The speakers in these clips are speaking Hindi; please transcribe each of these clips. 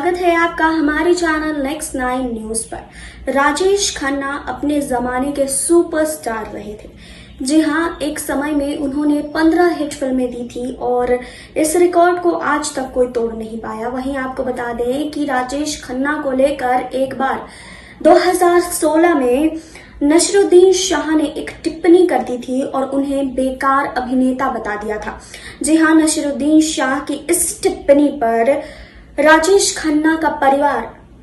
स्वागत है आपका हमारे चैनल नेक्स्ट 9 न्यूज पर। राजेश खन्ना अपने जमाने के सुपरस्टार रहे थे। जी हाँ, एक समय में उन्होंने 15 हिट फिल्में दी थी और इस रिकॉर्ड को आज तक कोई तोड़ नहीं पाया। वहीं आपको बता दें कि राजेश खन्ना को लेकर एक बार 2016 में नसीरुद्दीन शाह ने एक टिप्पणी कर दी थी और उन्हें बेकार अभिनेता बता दिया था। जी हाँ, नसीरुद्दीन शाह की इस टिप्पणी पर राजेश खन्ना का परिवार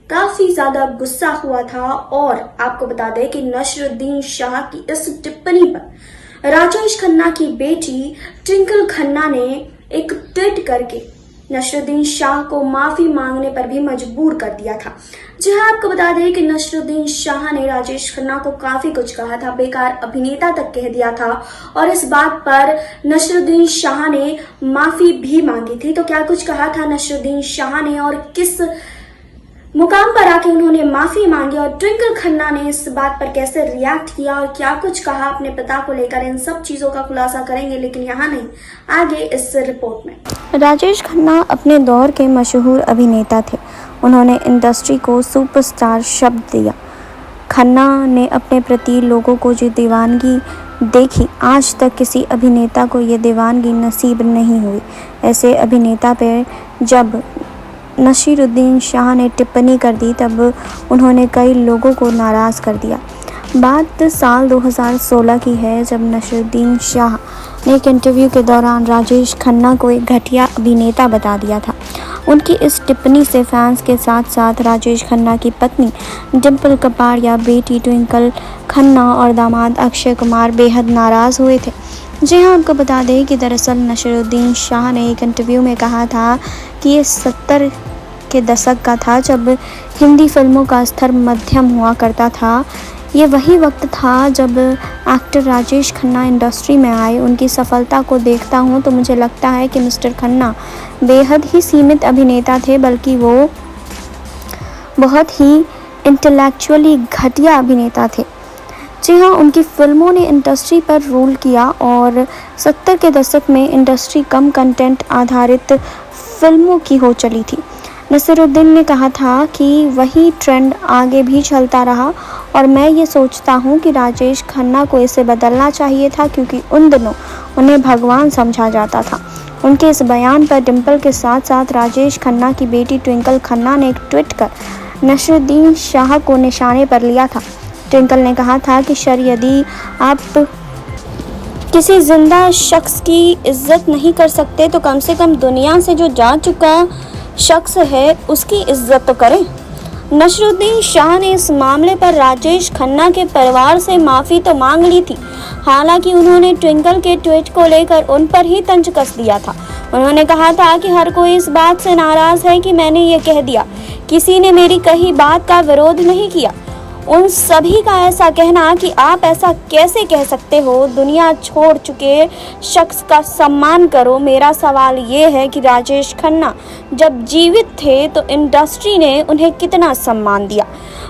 काफी ज्यादा गुस्सा हुआ था और आपको बता दें कि नसीरुद्दीन शाह की इस टिप्पणी पर राजेश खन्ना की बेटी ट्विंकल खन्ना ने एक ट्वीट करके नसीरुद्दीन शाह को माफी मांगने पर भी मजबूर कर दिया था। जी हाँ, आपको बता दें कि नसीरुद्दीन शाह ने राजेश खन्ना को काफी कुछ कहा था, बेकार अभिनेता तक कह दिया था और इस बात पर नसीरुद्दीन शाह ने माफी भी मांगी थी। तो क्या कुछ कहा था नसीरुद्दीन शाह ने और किस मुकाम पर आके उन्होंने माफी मांगी और ट्विंकल खन्ना ने इस बात पर कैसे रिएक्ट किया और क्या कुछ कहा अपने पिता को लेकर, इन सब चीजों का खुलासा करेंगे, लेकिन यहाँ नहीं, आगे इस रिपोर्ट में। राजेश खन्ना अपने दौर के मशहूर अभिनेता थे। उन्होंने इंडस्ट्री को सुपरस्टार शब्द दिया। खन्ना ने अपने प्रति लोगों को जो दीवानगी देखी, आज तक किसी अभिनेता को ये दीवानगी नसीब नहीं हुई। ऐसे अभिनेता पर जब नसीरुद्दीन शाह ने टिप्पणी कर दी तब उन्होंने कई लोगों को नाराज़ कर दिया। बात साल 2016 की है, जब नसीरुद्दीन शाह ने एक इंटरव्यू के दौरान राजेश खन्ना को एक घटिया अभिनेता बता दिया था। उनकी इस टिप्पणी से फैंस के साथ साथ राजेश खन्ना की पत्नी डिंपल कपाड़िया, बेटी ट्विंकल खन्ना और दामाद अक्षय कुमार बेहद नाराज़ हुए थे। जी हाँ, आपको बता दें कि दरअसल नसीरुद्दीन शाह ने एक इंटरव्यू में कहा था कि ये 70 के दशक का था जब हिंदी फिल्मों का स्तर मध्यम हुआ करता था। ये वही वक्त था जब एक्टर राजेश खन्ना इंडस्ट्री में आए। उनकी सफलता को देखता हूँ तो मुझे लगता है कि मिस्टर खन्ना बेहद ही सीमित अभिनेता थे, बल्कि वो बहुत ही इंटेलेक्चुअली घटिया अभिनेता थे। जी हाँ, उनकी फिल्मों ने इंडस्ट्री पर रूल किया और 70 के दशक में इंडस्ट्री कम कंटेंट आधारित फिल्मों की हो चली थी। नसीरुद्दीन ने कहा था कि वही ट्रेंड आगे भी चलता रहा और मैं ये सोचता हूँ कि राजेश खन्ना को इसे बदलना चाहिए था, क्योंकि उन दिनों उन्हें भगवान समझा जाता था। उनके इस बयान पर डिंपल के साथ साथ राजेश खन्ना की बेटी ट्विंकल खन्ना ने एक ट्वीट कर नसीरुद्दीन शाह को निशाने पर लिया था। ट्विंकल ने कहा था कि सर, यदि आप किसी जिंदा शख्स की इज्जत नहीं कर सकते तो कम से कम दुनिया से जो जा चुका शख्स है उसकी इज्जत तो करें। नसीरुद्दीन शाह ने इस मामले पर राजेश खन्ना के परिवार से माफ़ी तो मांग ली थी। हालांकि उन्होंने ट्विंकल के ट्वीट को लेकर उन पर ही तंज कस दिया था। उन्होंने कहा था कि हर कोई इस बात से नाराज़ है कि मैंने ये कह दिया, किसी ने मेरी कही बात का विरोध नहीं किया। उन सभी का ऐसा कहना कि आप ऐसा कैसे कह सकते हो, दुनिया छोड़ चुके शख्स का सम्मान करो। मेरा सवाल ये है कि राजेश खन्ना जब जीवित थे तो इंडस्ट्री ने उन्हें कितना सम्मान दिया।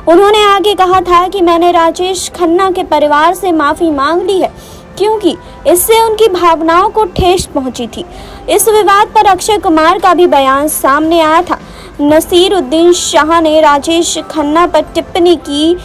उन्होंने आगे कहा था कि मैंने राजेश खन्ना के परिवार से माफ़ी मांग ली है क्योंकि इससे उनकी भावनाओं को ठेस पहुंची थी। इस विवाद पर अक्षय कुमार का भी बयान सामने आया था। नसीरुद्दीन शाह ने राजेश खन्ना पर टिप्पणी की,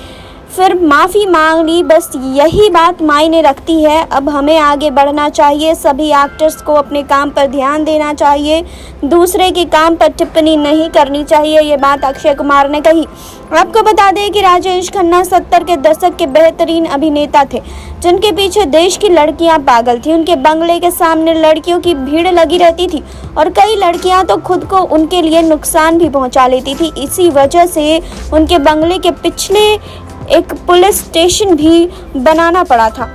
फिर माफ़ी मांग ली, बस यही बात मायने रखती है। अब हमें आगे बढ़ना चाहिए, सभी एक्टर्स को अपने काम पर ध्यान देना चाहिए, दूसरे के काम पर टिप्पणी नहीं करनी चाहिए, ये बात अक्षय कुमार ने कही। आपको बता दें कि राजेश खन्ना 70 के दशक के बेहतरीन अभिनेता थे, जिनके पीछे देश की लड़कियां पागल थी। उनके बंगले के सामने लड़कियों की भीड़ लगी रहती थी और कई लड़कियां तो खुद को उनके लिए नुकसान भी पहुंचा लेती थी। इसी वजह से उनके बंगले के पिछले एक पुलिस स्टेशन भी बनाना पड़ा था।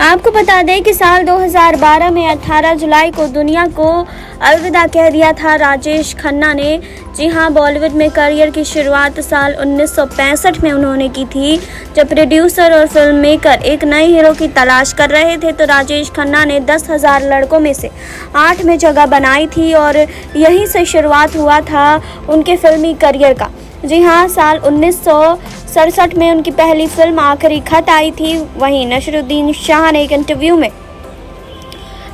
आपको बता दें कि साल 2012 में 18 जुलाई को दुनिया को अलविदा कह दिया था राजेश खन्ना ने। जी हाँ, बॉलीवुड में करियर की शुरुआत साल 1965 में उन्होंने की थी। जब प्रोड्यूसर और फिल्म मेकर एक नए हीरो की तलाश कर रहे थे तो राजेश खन्ना ने 10,000 लड़कों में से 8 में जगह बनाई थी और यहीं से शुरुआत हुआ था उनके फिल्मी करियर का। जी हाँ, साल 1967 में उनकी पहली फिल्म आखिरी खत आई थी। वहीं नसीरुद्दीन शाह ने एक इंटरव्यू में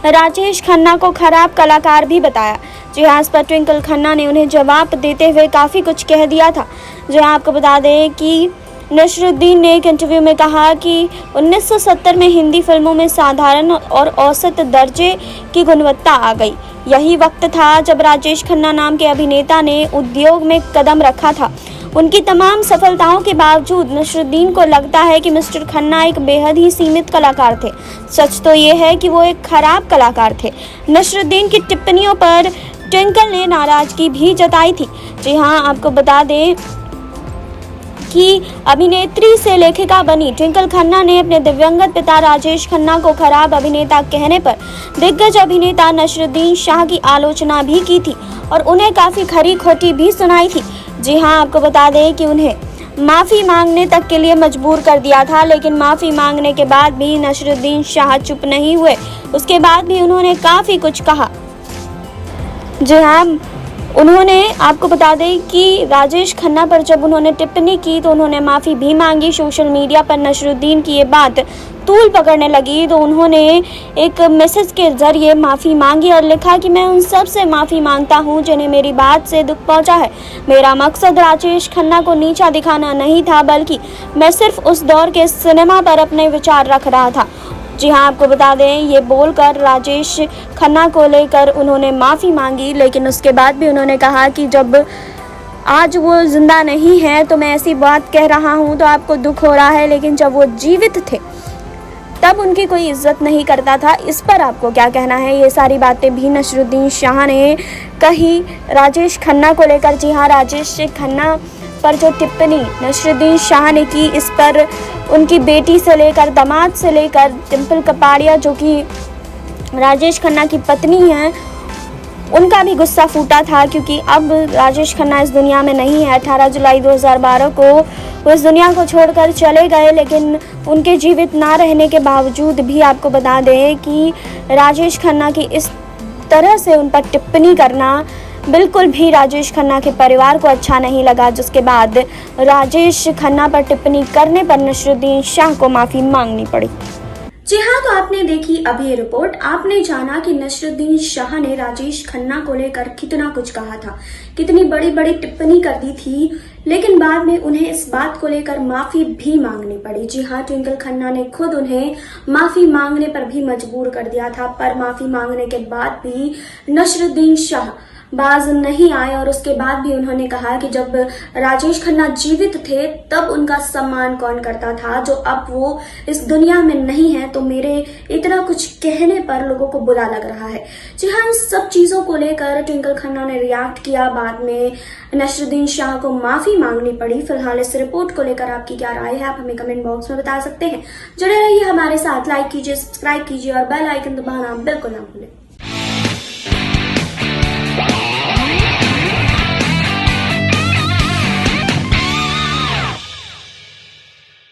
राजेश खन्ना को खराब कलाकार भी बताया। जी हाँ, इस पर ट्विंकल खन्ना ने उन्हें जवाब देते हुए काफ़ी कुछ कह दिया था। जी हाँ, आपको बता दें कि नसरुद्दीन ने एक इंटरव्यू में कहा कि 1970 में हिंदी फिल्मों में साधारण और औसत दर्जे की गुणवत्ता आ गई। यही वक्त था जब राजेश खन्ना नाम के अभिनेता ने उद्योग में कदम रखा था। उनकी तमाम सफलताओं के बावजूद नसरुद्दीन को लगता है कि मिस्टर खन्ना एक बेहद ही सीमित कलाकार थे। सच तो ये है कि वो एक खराब कलाकार थे। नसरुद्दीन की टिप्पणियों पर ट्विंकल ने नाराजगी भी जताई थी। जी हाँ, आपको बता दें कि अभिनेत्री से लेखिका बनी ट्विंकल खन्ना ने अपने दिवंगत पिता राजेश खन्ना को खराब अभिनेता कहने पर दिग्गज अभिनेता नसरुद्दीन शाह की आलोचना भी की थी और उन्हें काफ़ी खरी खोटी भी सुनाई थी। जी हाँ, आपको बता दें कि उन्हें माफ़ी मांगने तक के लिए मजबूर कर दिया था, लेकिन माफ़ी मांगने के बाद भी नसरुद्दीन शाह चुप नहीं हुए। उसके बाद भी उन्होंने काफ़ी कुछ कहा। जी हाँ, उन्होंने आपको बता दें कि राजेश खन्ना पर जब उन्होंने टिप्पणी की तो उन्होंने माफ़ी भी मांगी। सोशल मीडिया पर नसरुद्दीन की ये बात तूल पकड़ने लगी तो उन्होंने एक मैसेज के जरिए माफ़ी मांगी और लिखा कि मैं उन सब से माफ़ी मांगता हूं जिन्हें मेरी बात से दुख पहुंचा है। मेरा मकसद राजेश खन्ना को नीचा दिखाना नहीं था, बल्कि मैं सिर्फ उस दौर के सिनेमा पर अपने विचार रख रहा था। जी हाँ, आपको बता दें ये बोलकर राजेश खन्ना को लेकर उन्होंने माफ़ी मांगी, लेकिन उसके बाद भी उन्होंने कहा कि जब आज वो ज़िंदा नहीं है तो मैं ऐसी बात कह रहा हूँ तो आपको दुख हो रहा है, लेकिन जब वो जीवित थे तब उनकी कोई इज्जत नहीं करता था। इस पर आपको क्या कहना है? ये सारी बातें भी नसरुद्दीन शाह ने कही राजेश खन्ना को लेकर। जी हाँ, राजेश खन्ना पर जो टिप्पणी नसरुद्दीन शाह ने की, इस पर उनकी बेटी से लेकर दामाद से लेकर डिम्पल कपाड़िया जो कि राजेश खन्ना की पत्नी हैं, उनका भी गुस्सा फूटा था, क्योंकि अब राजेश खन्ना इस दुनिया में नहीं है। 18 जुलाई 2012 को वो इस दुनिया को छोड़कर चले गए, लेकिन उनके जीवित ना रहने के बावजूद भी आपको बता दें कि राजेश खन्ना की इस तरह से उन पर टिप्पणी करना बिल्कुल भी राजेश खन्ना के परिवार को अच्छा नहीं लगा, जिसके बाद राजेश खन्ना पर टिप्पणी करने पर नसरुद्दीन शाह को माफ़ी मांगनी पड़ी। जी हाँ, तो आपने देखी अभी ये रिपोर्ट। आपने जाना कि नसरुद्दीन शाह ने राजेश खन्ना को लेकर कितना कुछ कहा था, कितनी बड़ी बड़ी टिप्पणी कर दी थी, लेकिन बाद में उन्हें इस बात को लेकर माफी भी मांगनी पड़ी। जी हाँ, ट्विंकल खन्ना ने खुद उन्हें माफी मांगने पर भी मजबूर कर दिया था, पर माफी मांगने के बाद भी नसरुद्दीन शाह बाज नहीं आए और उसके बाद भी उन्होंने कहा कि जब राजेश खन्ना जीवित थे तब उनका सम्मान कौन करता था, जो अब वो इस दुनिया में नहीं है तो मेरे इतना कुछ कहने पर लोगों को बुरा लग रहा है। जी हाँ, इन सब चीजों को लेकर ट्विंकल खन्ना ने रिएक्ट किया, बाद में नसरुद्दीन शाह को माफी मांगनी पड़ी। फिलहाल इस रिपोर्ट को लेकर आपकी क्या राय है, आप हमें कमेंट बॉक्स में बता सकते हैं। जुड़े रहिए हमारे साथ, लाइक कीजिए, सब्सक्राइब कीजिए और बेल आइकन दबाना बिल्कुल ना भूलें।